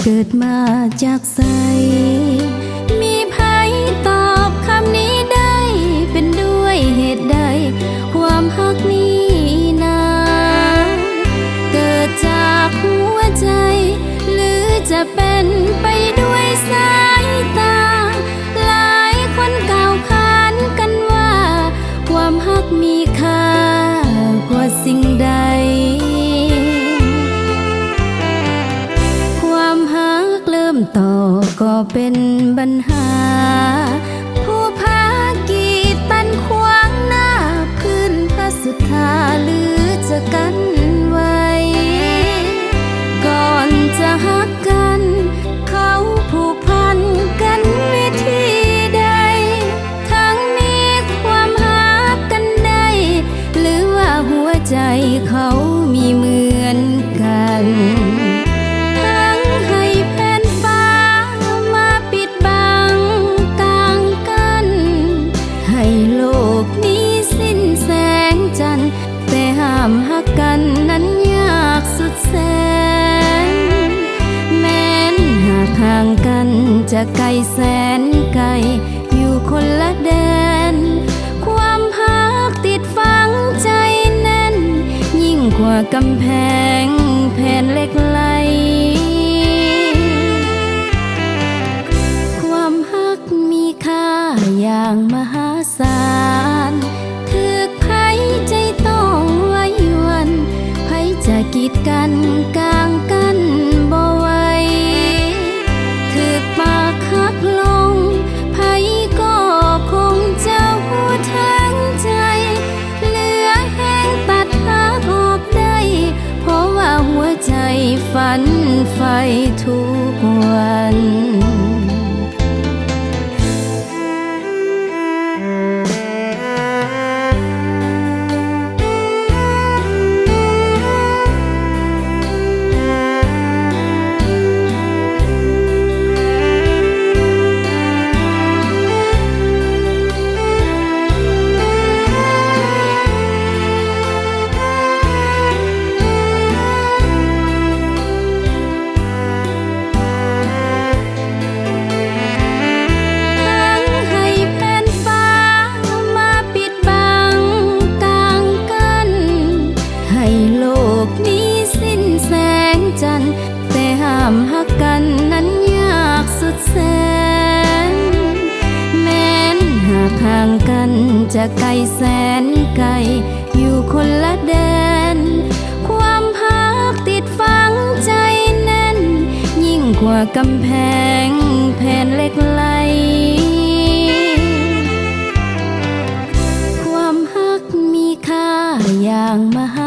เกิดมาจากไสมีไผตอบคำนี้ได้เป็นด้วยเหตุใดความฮักนี้นาเกิดจากหัวใจหรือจะเป็นไปด้วยสายตาหลายคนกล่าวขานกันว่าความฮักมีค่ากว่าสิ่งใดความฮักเริ่มต่อก็เป็นปัญหาผู้พากีดตันขวางหน้าพื้นพระสุธาหรือจะกันไว้ก่อนจะฮักกันเขาผูกพันกันวิธีใดทั้งมีความฮักกันได้หรือว่าหัวใจเขามีเหมือนกันทั้งให้แผ่นฟ้ามาปิดบังกลางกันให้โลกนี้สิ้นแสงจันทร์แต่ห้ามฮักกันนั้นยากสุดแสนแม้นหากห่างกันจะไกลแสนไกลอยู่คนละแดนความฮักติดฝังใจแน่นยิ่งกว่ากำแพงแผ่นเหล็กไหลความฮักมีค่าอย่างมหาศาลถึกไผใจต้องไว้วันไผจะกีดกันกลางกันบ่ไหวถึกปากฮักลงไผก็คงจะหัวทั้งใจเหลือแห้งตัดฮักออกได้เพราะว่าหัวใจฝันใฝ่ทุกวันฮักกันนั้นยากสุดแสนแม้นหากห่างกันจะไกลแสนไกลอยู่คนละแดนความฮักติดฝังใจแน่นยิ่งกว่ากำแพงแผ่นเหล็กไหลความฮักมีค่าอย่างมหา